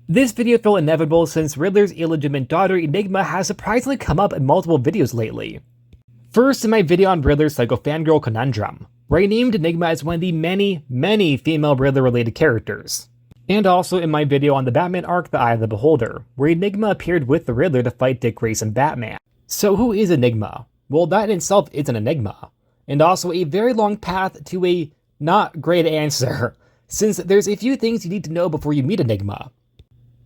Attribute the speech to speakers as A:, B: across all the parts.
A: This video felt inevitable since Riddler's illegitimate daughter Enigma has surprisingly come up in multiple videos lately. First in my video on Riddler's Psycho Fangirl Conundrum, where I named Enigma as one of the many female Riddler related characters. And also in my video on the Batman arc The Eye of the Beholder, where Enigma appeared with the Riddler to fight Dick Grayson Batman. So who is Enigma? Well, that in itself is an enigma, and also a very long path to a not great answer, since there's a few things you need to know before you meet Enigma.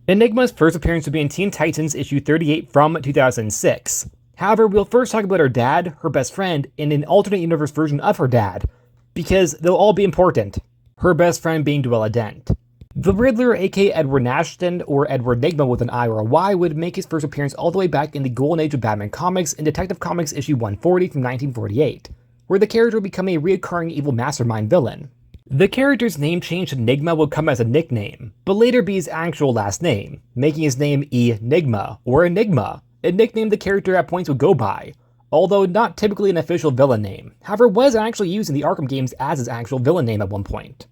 A: Enigma's first appearance would be in Teen Titans issue 38 from 2006. However, we'll first talk about her dad, her best friend, and an alternate universe version of her dad, because they'll all be important. Her best friend being Duela Dent. The Riddler, aka Edward Nashton, or Edward Enigma with an I or a Y, would make his first appearance all the way back in the Golden Age of Batman comics in Detective Comics issue 140 from 1948, where the character would become a recurring evil mastermind villain. The character's name change to Enigma would come as a nickname, but later be his actual last name, making his name Enigma, or Enigma, a nickname the character at points would go by, although not typically an official villain name, however was actually used in the Arkham games as his actual villain name at one point.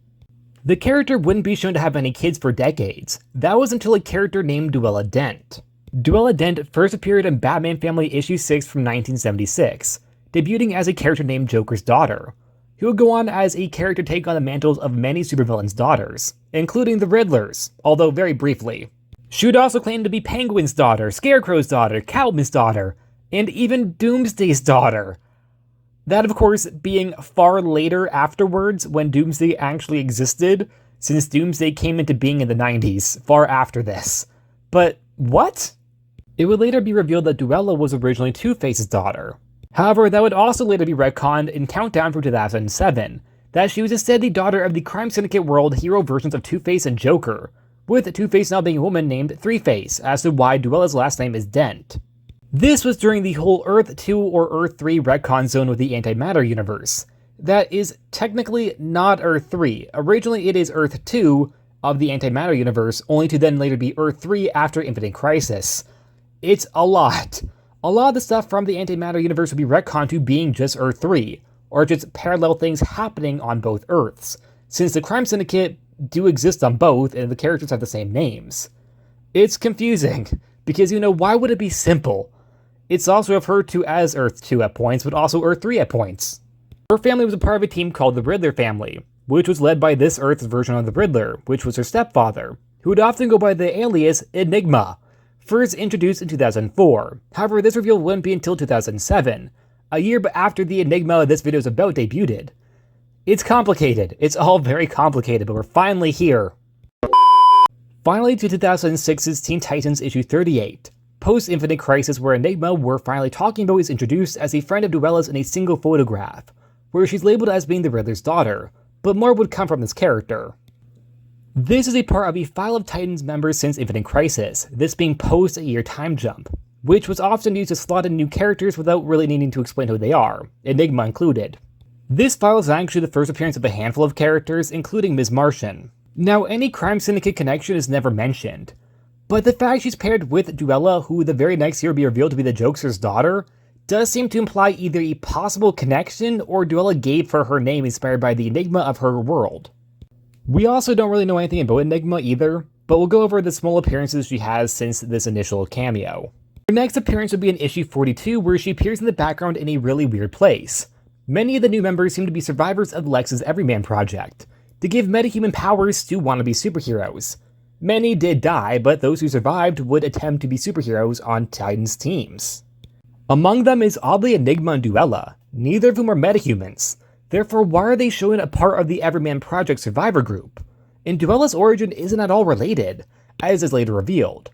A: The character wouldn't be shown to have any kids for decades. That was until a character named Duela Dent. Duela Dent first appeared in Batman Family issue 6 from 1976, debuting as a character named Joker's daughter, who would go on as a character to take on the mantles of many supervillains' daughters, including the Riddler's, although very briefly. She would also claim to be Penguin's daughter, Scarecrow's daughter, Catwoman's daughter, and even Doomsday's daughter. That, of course, being far later afterwards when Doomsday actually existed, since Doomsday came into being in the 90s, far after this. But what? It would later be revealed that Duela was originally Two-Face's daughter. However, that would also later be retconned in Countdown from 2007, that she was instead the daughter of the Crime Syndicate world hero versions of Two-Face and Joker, with Two-Face now being a woman named Three-Face, as to why Duela's last name is Dent. This was during the whole Earth 2 or Earth 3 retcon zone with the Antimatter universe. That is technically not Earth 3. Originally it is Earth 2 of the Antimatter universe, only to then later be Earth 3 after Infinite Crisis. It's a lot. A lot of the stuff from the Antimatter universe would be retconned to being just Earth 3, or just parallel things happening on both Earths, since the Crime Syndicate do exist on both and the characters have the same names. It's confusing, because why would it be simple? It's also referred to as Earth 2 at points, but also Earth 3 at points. Her family was a part of a team called the Riddler family, which was led by this Earth's version of the Riddler, which was her stepfather, who would often go by the alias Enigma, first introduced in 2004. However, this reveal wouldn't be until 2007, a year after the Enigma this video is about debuted. It's complicated. It's all very complicated, but we're finally here. Finally to 2006's Teen Titans issue 38. Post-Infinite Crisis, where Enigma we're finally talking about is introduced as a friend of Duela's in a single photograph, where she's labeled as being the Riddler's daughter, but more would come from this character. This is a part of a file of Titans members since Infinite Crisis, this being post-a-year time jump, which was often used to slot in new characters without really needing to explain who they are, Enigma included. This file is actually the first appearance of a handful of characters, including Ms. Martian. Now, any Crime Syndicate connection is never mentioned, but the fact she's paired with Duela, who the very next year will be revealed to be the Joker's daughter, does seem to imply either a possible connection or Duela gave her name inspired by the Enigma of her world. We also don't really know anything about Enigma either, but we'll go over the small appearances she has since this initial cameo. Her next appearance would be in issue 42, where she appears in the background in a really weird place. Many of the new members seem to be survivors of Lex's Everyman project, to give metahuman powers to wannabe superheroes. Many did die, but those who survived would attempt to be superheroes on Titans teams. Among them is oddly Enigma and Duela, neither of whom are metahumans. Therefore, why are they shown a part of the Everyman Project survivor group? And Duela's origin isn't at all related, as is later revealed.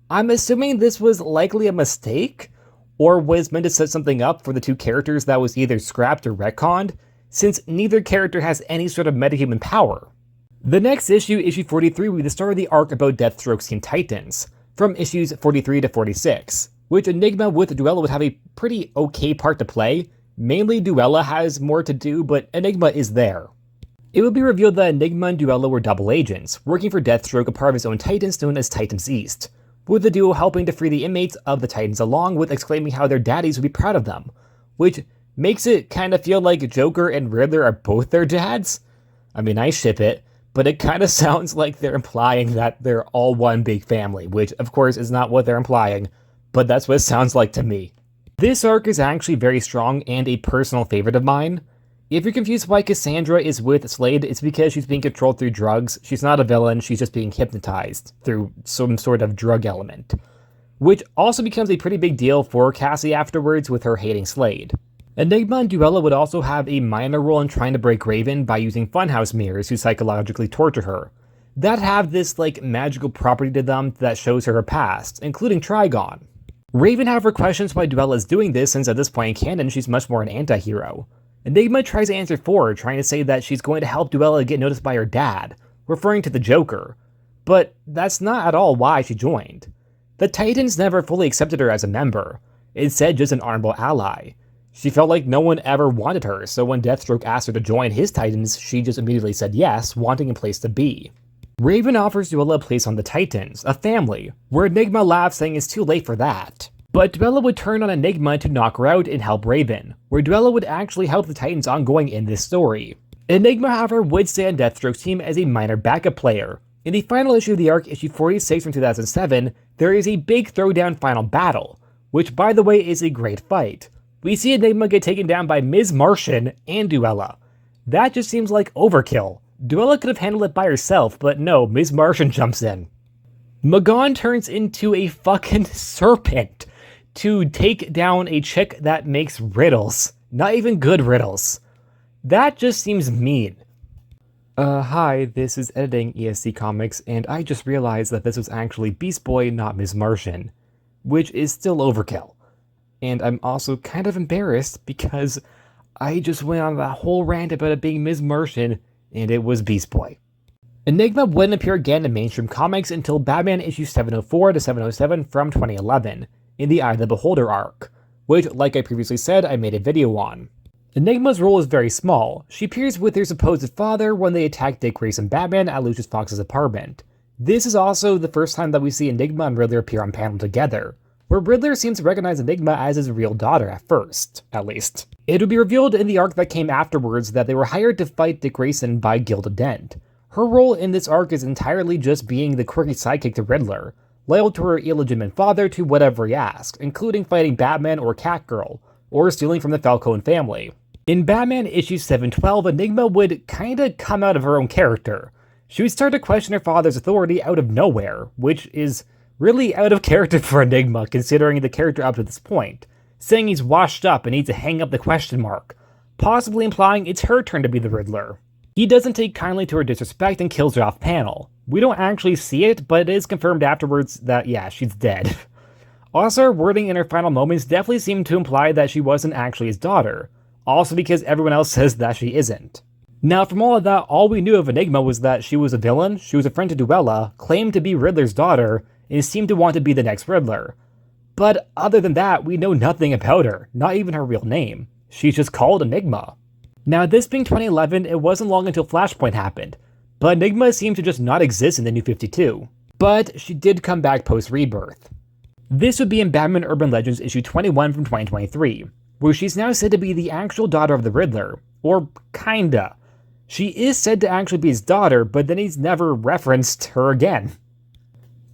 A: I'm assuming this was likely a mistake, or was meant to set something up for the two characters that was either scrapped or retconned, since neither character has any sort of metahuman power. The next issue, issue 43, will be the start of the arc about Deathstroke's Teen Titans, from issues 43 to 46, which Enigma with Duela would have a pretty okay part to play. Mainly Duela has more to do, but Enigma is there. It would be revealed that Enigma and Duela were double agents, working for Deathstroke, a part of his own Titans known as Titans East, with the duo helping to free the inmates of the Titans along with exclaiming how their daddies would be proud of them, which makes it kind of feel like Joker and Riddler are both their dads. I mean, I ship it, but it kind of sounds like they're implying that they're all one big family, which of course is not what they're implying, but that's what it sounds like to me. This arc is actually very strong and a personal favorite of mine. If you're confused why Cassandra is with Slade, it's because she's being controlled through drugs. She's not a villain, she's just being hypnotized through some sort of drug element. Which also becomes a pretty big deal for Cassie afterwards with her hating Slade. Enigma and Duela would also have a minor role in trying to break Raven by using funhouse mirrors to psychologically torture her. That have this magical property to them that shows her past, including Trigon. Raven however questions why Duela is doing this, since at this point in canon she's much more an anti-hero. Enigma tries to answer for her, trying to say that she's going to help Duela get noticed by her dad, referring to the Joker. But that's not at all why she joined. The Titans never fully accepted her as a member, instead just an honorable ally. She felt like no one ever wanted her, so when Deathstroke asked her to join his Titans, she just immediately said yes, wanting a place to be. Raven offers Duela a place on the Titans, a family, where Enigma laughs saying it's too late for that. But Duela would turn on Enigma to knock her out and help Raven, where Duela would actually help the Titans ongoing in this story. Enigma, however, would stay on Deathstroke's team as a minor backup player. In the final issue of the arc, issue 46 from 2007, there is a big throwdown final battle, which by the way is a great fight. We see Enigma get taken down by Ms. Martian and Duela. That just seems like overkill. Duela could have handled it by herself, but no, Ms. Martian jumps in. Magon turns into a fucking serpent to take down a chick that makes riddles. Not even good riddles. That just seems mean. Hi, this is Editing ESC Comics, and I just realized that this was actually Beast Boy, not Ms. Martian, which is still overkill. And I'm also kind of embarrassed because I just went on that whole rant about it being Ms. Martian, and it was Beast Boy. Enigma wouldn't appear again in mainstream comics until Batman issue 704 to 707 from 2011, in the Eye of the Beholder arc, which, like I previously said, I made a video on. Enigma's role is very small. She appears with her supposed father when they attack Dick Grayson Batman at Lucius Fox's apartment. This is also the first time that we see Enigma and Riddler appear on panel together, where Riddler seems to recognize Enigma as his real daughter at first, at least. It would be revealed in the arc that came afterwards that they were hired to fight Dick Grayson by Duela Dent. Her role in this arc is entirely just being the quirky sidekick to Riddler, loyal to her illegitimate father to whatever he asks, including fighting Batman or Catgirl, or stealing from the Falcone family. In Batman issue 712, Enigma would kinda come out of her own character. She would start to question her father's authority out of nowhere, which is really out of character for Enigma considering the character up to this point, saying he's washed up and needs to hang up the question mark, possibly implying it's her turn to be the Riddler. He doesn't take kindly to her disrespect and kills her off panel. We don't actually see it, but it is confirmed afterwards that, yeah, she's dead. Also, her wording in her final moments definitely seemed to imply that she wasn't actually his daughter, also because everyone else says that she isn't. Now, from all of that, all we knew of Enigma was that she was a villain, she was a friend to Duela, claimed to be Riddler's daughter, and seemed to want to be the next Riddler. But other than that, we know nothing about her, not even her real name. She's just called Enigma. Now, this being 2011, it wasn't long until Flashpoint happened, but Enigma seemed to just not exist in the New 52. But she did come back post-Rebirth. This would be in Batman Urban Legends issue 21 from 2023, where she's now said to be the actual daughter of the Riddler, or kinda. She is said to actually be his daughter, but then he's never referenced her again.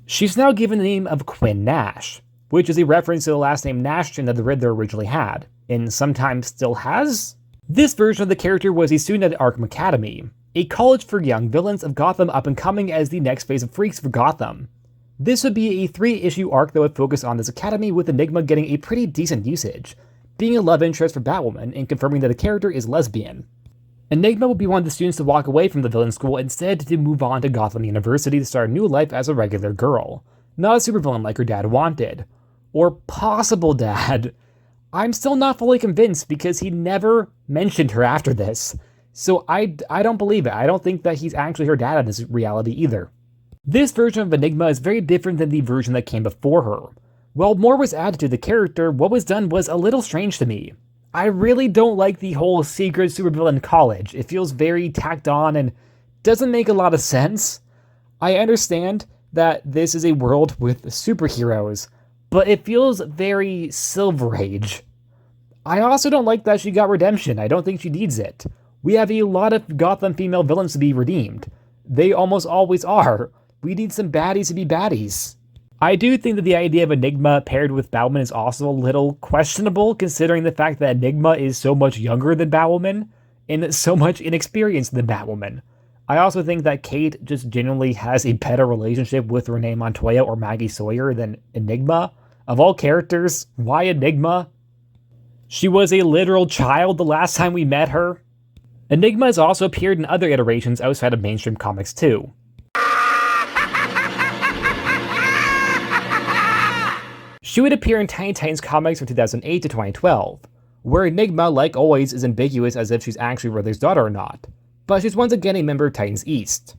A: She's now given the name of Quinn Nash, which is a reference to the last name Nashton that the Riddler originally had, and sometimes still has? This version of the character was a student at Arkham Academy, a college for young villains of Gotham up and coming as the next phase of freaks for Gotham. This would be a 3-issue arc that would focus on this academy with Enigma getting a pretty decent usage, being a love interest for Batwoman and confirming that the character is lesbian. Enigma would be one of the students to walk away from the villain school instead to move on to Gotham University to start a new life as a regular girl, not a supervillain like her dad wanted. Or possible dad. I'm still not fully convinced because he never mentioned her after this, so I don't believe it. I don't think that he's actually her dad in this reality either. This version of Enigma is very different than the version that came before her. While more was added to the character, what was done was a little strange to me. I really don't like the whole secret supervillain college. It feels very tacked on and doesn't make a lot of sense. I understand that this is a world with superheroes, but it feels very Silver Age. I also don't like that she got redemption. I don't think she needs it. We have a lot of Gotham female villains to be redeemed. They almost always are. We need some baddies to be baddies. I do think that the idea of Enigma paired with Batwoman is also a little questionable, considering the fact that Enigma is so much younger than Batwoman, and so much inexperienced than Batwoman. I also think that Kate just genuinely has a better relationship with Renee Montoya or Maggie Sawyer than Enigma. Of all characters, why Enigma? She was a literal child the last time we met her. Enigma has also appeared in other iterations outside of mainstream comics too. She would appear in Tiny Titans comics from 2008 to 2012, where Enigma, like always, is ambiguous as if she's actually Riddler's daughter or not, but she's once again a member of Titans East.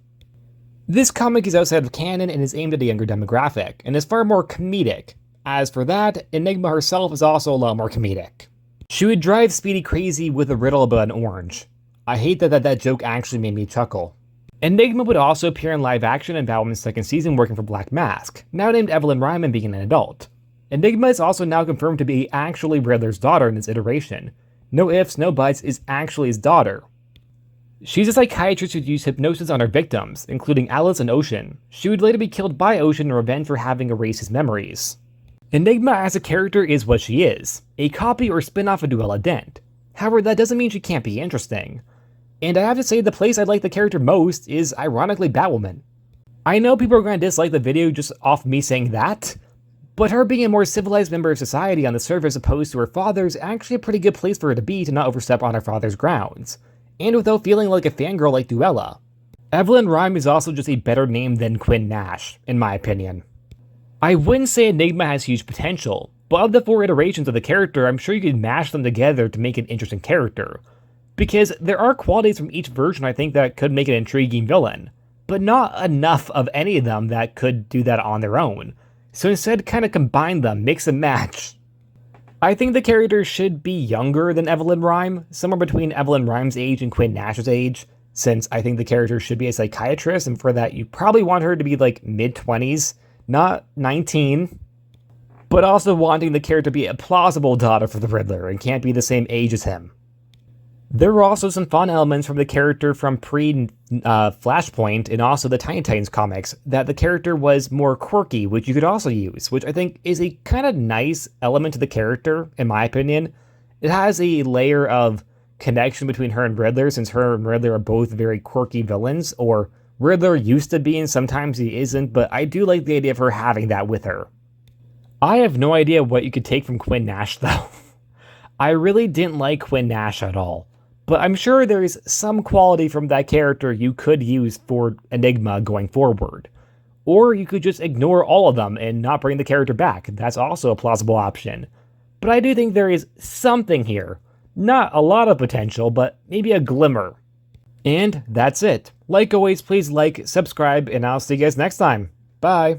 A: This comic is outside of canon and is aimed at a younger demographic, and is far more comedic. As for that, Enigma herself is also a lot more comedic. She would drive Speedy crazy with a riddle about an orange. I hate that joke actually made me chuckle. Enigma would also appear in live action in Batwoman's second season working for Black Mask, now named Evelyn Rhyme and being an adult. Enigma is also now confirmed to be actually Riddler's daughter in this iteration. No ifs, no buts, is actually his daughter. She's a psychiatrist who'd use hypnosis on her victims, including Alice and Ocean. She would later be killed by Ocean in revenge for having erased his memories. Enigma as a character is what she is, a copy or spin-off of Duela Dent. However, that doesn't mean she can't be interesting. And I have to say the place I like the character most is ironically Batwoman. I know people are going to dislike the video just off me saying that, but her being a more civilized member of society on the surface opposed to her father is actually a pretty good place for her to be to not overstep on her father's grounds, and without feeling like a fangirl like Duela. Evelyn Rhyme is also just a better name than Quinn Nash, in my opinion. I wouldn't say Enigma has huge potential, but of the 4 iterations of the character, I'm sure you could mash them together to make an interesting character. Because there are qualities from each version I think that could make an intriguing villain, but not enough of any of them that could do that on their own. So instead, kind of combine them, mix and match. I think the character should be younger than Evelyn Rhyme, somewhere between Evelyn Rhyme's age and Quinn Nash's age, since I think the character should be a psychiatrist, and for that you probably want her to be like mid-20s, not 19. But also wanting the character to be a plausible daughter for the Riddler, and can't be the same age as him. There were also some fun elements from the character from pre-Flashpoint and also the Tiny Titans comics, that the character was more quirky, which you could also use, which I think is a kind of nice element to the character, in my opinion. It has a layer of connection between her and Riddler, since her and Riddler are both very quirky villains, or Riddler used to be and sometimes he isn't, but I do like the idea of her having that with her. I have no idea what you could take from Quinn Nash, though. I really didn't like Quinn Nash at all. But I'm sure there is some quality from that character you could use for Enigma going forward. Or you could just ignore all of them and not bring the character back. That's also a plausible option. But I do think there is something here. Not a lot of potential, but maybe a glimmer. And that's it. Like always, please like, subscribe, and I'll see you guys next time. Bye!